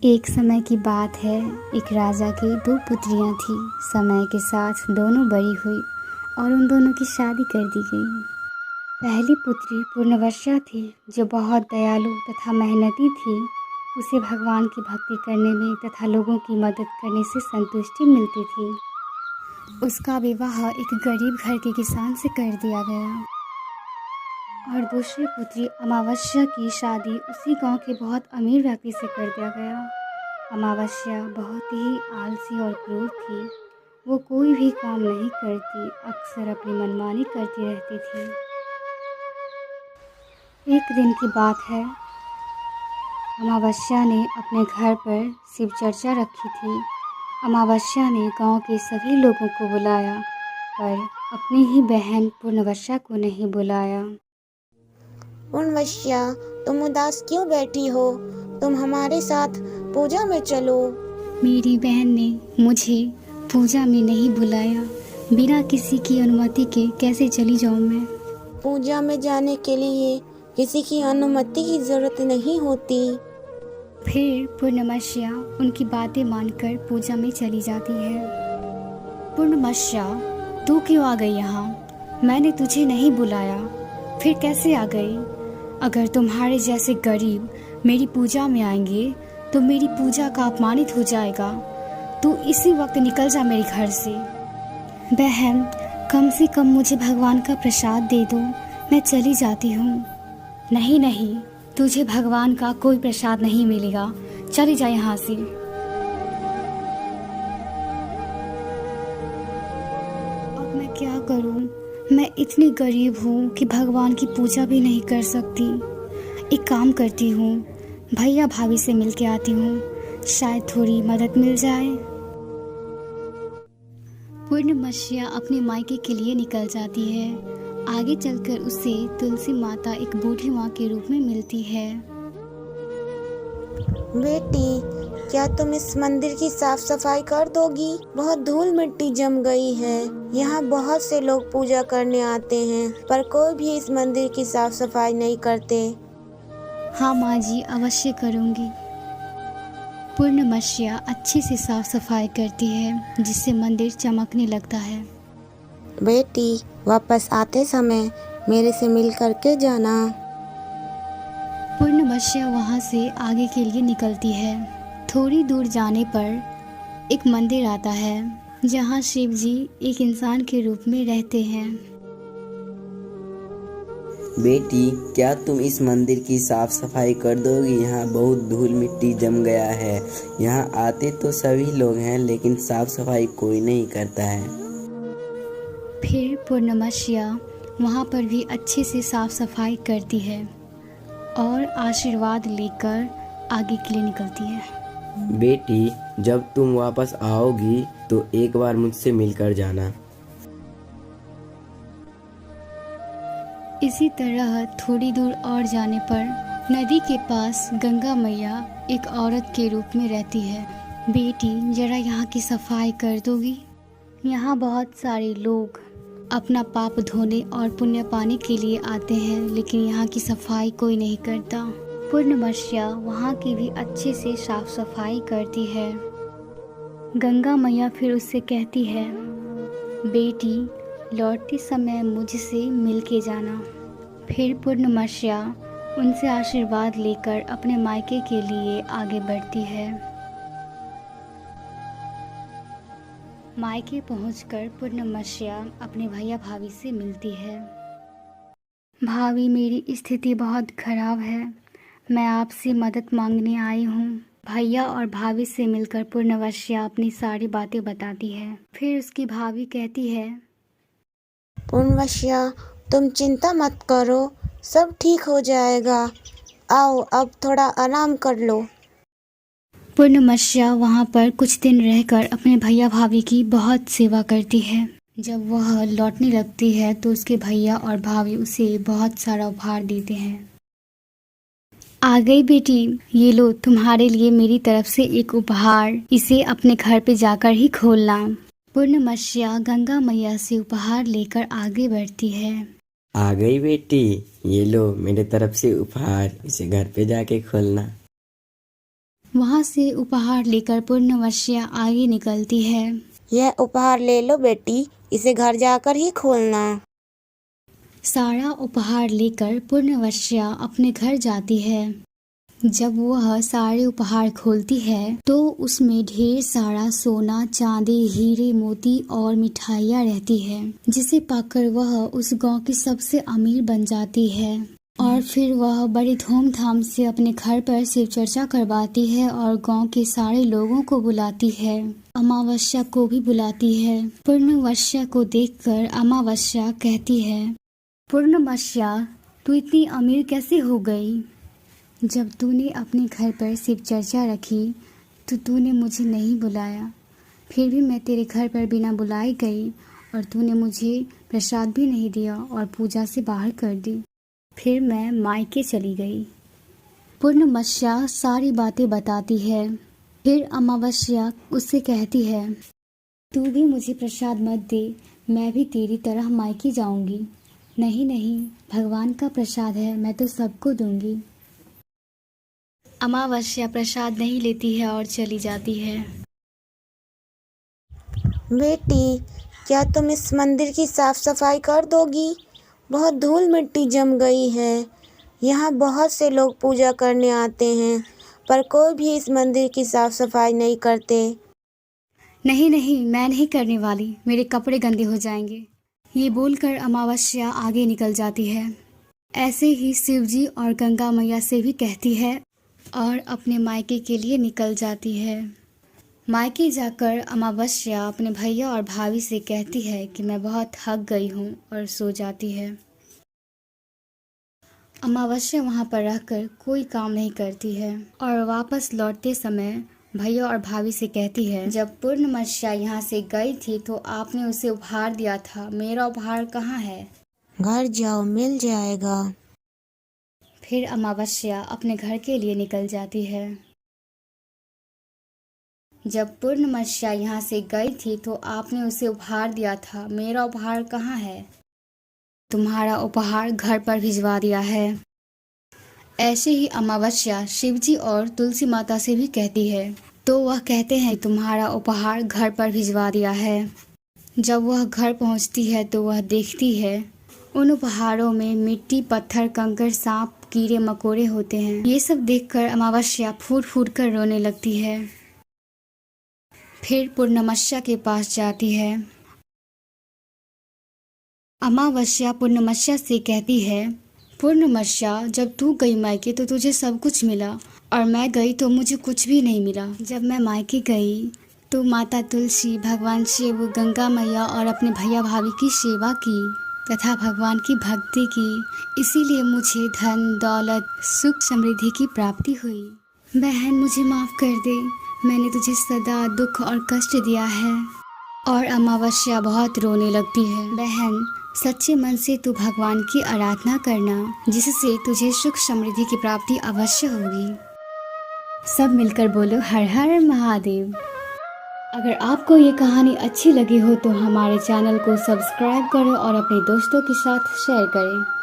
एक समय की बात है। एक राजा की दो पुत्रियां थीं। समय के साथ दोनों बड़ी हुई और उन दोनों की शादी कर दी गई। पहली पुत्री पूर्णवश्या थी, जो बहुत दयालु तथा मेहनती थी। उसे भगवान की भक्ति करने में तथा लोगों की मदद करने से संतुष्टि मिलती थी। उसका विवाह एक गरीब घर के किसान से कर दिया गया और दूसरी पुत्री अमावस्या की शादी उसी गांव के बहुत अमीर व्यक्ति से कर दिया गया। अमावस्या बहुत ही आलसी और क्रूर थी। वो कोई भी काम नहीं करती, अक्सर अपनी मनमानी करती रहती थी। एक दिन की बात है, अमावस्या ने अपने घर पर शिव चर्चा रखी थी। अमावस्या ने गांव के सभी लोगों को बुलाया, पर अपनी ही बहन पूर्णवश्या को नहीं बुलाया। पूर्णवश्या, तुम उदास क्यों बैठी हो? तुम हमारे साथ पूजा में चलो। मेरी बहन ने मुझे पूजा में नहीं बुलाया। बिना किसी की अनुमति के कैसे चली जाऊं मैं? पूजा में जाने के लिए किसी की अनुमति की जरूरत नहीं होती। फिर पूर्णमस्या उनकी बातें मानकर पूजा में चली जाती है। पूर्णमस्या, तू क्यों आ गई यहाँ? मैंने तुझे नहीं बुलाया, फिर कैसे आ गई? अगर तुम्हारे जैसे गरीब मेरी पूजा में आएंगे तो मेरी पूजा का अपमानित हो जाएगा। तू इसी वक्त निकल जा मेरे घर से। बहन, कम से कम मुझे भगवान का प्रसाद दे दो, मैं चली जाती हूँ। नहीं नहीं, तुझे भगवान का कोई प्रसाद नहीं मिलेगा, चली जा यहाँ से। अब मैं क्या करूँ? मैं इतनी गरीब हूँ कि भगवान की पूजा भी नहीं कर सकती। एक काम करती हूँ, भैया भाभी से मिल के आती हूँ, शायद थोड़ी मदद मिल जाए। पूर्णमस्या अपने मायके के लिए निकल जाती है। आगे चलकर उसे तुलसी माता एक बूढ़ी माँ के रूप में मिलती है। बेटी, क्या तुम इस मंदिर की साफ सफाई कर दोगी? बहुत धूल मिट्टी जम गई है। यहाँ बहुत से लोग पूजा करने आते हैं, पर कोई भी इस मंदिर की साफ सफाई नहीं करते। हाँ माँ जी, अवश्य करूँगी। पूर्णमस्या अच्छे से साफ सफाई करती है, जिससे मंदिर चमकने लगता है। बेटी, वापस आते समय मेरे से मिल करके जाना। पूर्णमस्या वहाँ से आगे के लिए निकलती है। थोड़ी दूर जाने पर एक मंदिर आता है, जहाँ शिव जी एक इंसान के रूप में रहते हैं। बेटी, क्या तुम इस मंदिर की साफ सफाई कर दोगी? यहाँ बहुत धूल मिट्टी जम गया है। यहाँ आते तो सभी लोग हैं, लेकिन साफ सफाई कोई नहीं करता है। फिर पूर्णमस्या वहाँ पर भी अच्छे से साफ सफाई करती है और आशीर्वाद लेकर आगे के लिए निकलती है। बेटी, जब तुम वापस आओगी तो एक बार मुझसे मिलकर जाना। इसी तरह थोड़ी दूर और जाने पर नदी के पास गंगा मैया एक औरत के रूप में रहती है। बेटी, जरा यहाँ की सफाई कर दोगी? यहाँ बहुत सारे लोग अपना पाप धोने और पुण्य पाने के लिए आते हैं, लेकिन यहाँ की सफाई कोई नहीं करता। पूर्णमस्या वहाँ की भी अच्छे से साफ सफाई करती है। गंगा मैया फिर उससे कहती है, बेटी, लौटते समय मुझसे मिल के जाना। फिर पूर्णमस्या उनसे आशीर्वाद लेकर अपने मायके के लिए आगे बढ़ती है। मायके पहुंचकर पूर्णमस्या अपने भैया भाभी से मिलती है। भाभी, मेरी स्थिति बहुत खराब है, मैं आपसे मदद मांगने आई हूँ। भैया और भाभी से मिलकर पूर्णमस्या अपनी सारी बातें बताती है। फिर उसकी भाभी कहती है, पूर्णवश्या, तुम चिंता मत करो, सब ठीक हो जाएगा। आओ, अब थोड़ा आराम कर लो। पूर्णमस्या वहाँ पर कुछ दिन रहकर अपने भैया भाभी की बहुत सेवा करती है। जब वह लौटने लगती है तो उसके भैया और भाभी उसे बहुत सारा उपहार देते हैं। आ गई बेटी, ये लो तुम्हारे लिए मेरी तरफ से एक उपहार, इसे अपने घर पे जाकर ही खोलना। पूर्णमस्या गंगा मैया से उपहार लेकर आगे बढ़ती है। आ गई बेटी, ये लो मेरे तरफ से उपहार, इसे घर पे जाके खोलना। वहाँ से उपहार लेकर पूर्णवश्या आगे निकलती है। यह उपहार ले लो बेटी, इसे घर जाकर ही खोलना। सारा उपहार लेकर पूर्णवश्या अपने घर जाती है। जब वह सारे उपहार खोलती है तो उसमें ढेर सारा सोना, चांदी, हीरे, मोती और मिठाइयाँ रहती है, जिसे पाकर वह उस गांव की सबसे अमीर बन जाती है। और फिर वह बड़ी धूमधाम से अपने घर पर शिव चर्चा करवाती है और गांव के सारे लोगों को बुलाती है। अमावस्या को भी बुलाती है। पूर्णवश्या को देखकर अमावस्या कहती है, पूर्णवश्या, तू इतनी अमीर कैसे हो गई? जब तूने अपने घर पर शिव चर्चा रखी तो तूने मुझे नहीं बुलाया, फिर भी मैं तेरे घर पर बिना बुलाए गई और तूने मुझे प्रसाद भी नहीं दिया और पूजा से बाहर कर दी। फिर मैं मायके चली गई। पूर्णवश्या सारी बातें बताती है। फिर अमावस्या उससे कहती है, तू भी मुझे प्रसाद मत दे, मैं भी तेरी तरह मायके जाऊंगी। नहीं नहीं, भगवान का प्रसाद है, मैं तो सबको दूंगी। अमावस्या प्रसाद नहीं लेती है और चली जाती है। बेटी, क्या तुम इस मंदिर की साफ सफाई कर दोगी? बहुत धूल मिट्टी जम गई है। यहाँ बहुत से लोग पूजा करने आते हैं, पर कोई भी इस मंदिर की साफ सफाई नहीं करते। नहीं नहीं, मैं नहीं करने वाली, मेरे कपड़े गंदे हो जाएंगे। ये बोलकर अमावस्या आगे निकल जाती है। ऐसे ही शिवजी और गंगा मैया से भी कहती है और अपने मायके के लिए निकल जाती है। मायके जाकर अमावस्या अपने भैया और भाभी से कहती है कि मैं बहुत थक गई हूँ और सो जाती है। अमावस्या वहाँ पर रहकर कोई काम नहीं करती है और वापस लौटते समय भैया और भाभी से कहती है, जब पूर्णवश्या यहाँ से गई थी तो आपने उसे उपहार दिया था, मेरा उपहार कहाँ है? घर जाओ, मिल जाएगा। फिर अमावस्या अपने घर के लिए निकल जाती है। जब पूर्णवश्या यहाँ से गई थी तो आपने उसे उपहार दिया था, मेरा उपहार कहाँ है? तुम्हारा उपहार घर पर भिजवा दिया है। ऐसे ही अमावस्या शिवजी और तुलसी माता से भी कहती है, तो वह कहते हैं तुम्हारा उपहार घर पर भिजवा दिया है। जब वह घर पहुँचती है तो वह देखती है उन उपहारों में मिट्टी, पत्थर, कंकड़, सांप, कीड़े मकोड़े होते हैं। ये सब देखकर अमावस्या फूट फूट कर रोने लगती है। फिर पूर्णवश्या के पास जाती है। अमावस्या पूर्णवश्या से कहती है, पूर्णवश्या, जब तू गई मायके तो तुझे सब कुछ मिला और मैं गई तो मुझे कुछ भी नहीं मिला। जब मैं मायके गई तो माता तुलसी, भगवान शिव, गंगा मैया और अपने भैया भाभी की सेवा की तथा भगवान की भक्ति की, इसीलिए मुझे धन, दौलत, सुख, समृद्धि की प्राप्ति हुई। बहन, मुझे माफ़ कर दे, मैंने तुझे सदा दुख और कष्ट दिया है। और अमावस्या बहुत रोने लगती है। बहन, सच्चे मन से तू भगवान की आराधना करना, जिससे तुझे सुख समृद्धि की प्राप्ति अवश्य होगी। सब मिलकर बोलो हर हर महादेव। अगर आपको ये कहानी अच्छी लगी हो तो हमारे चैनल को सब्सक्राइब करो और अपने दोस्तों के साथ शेयर करें।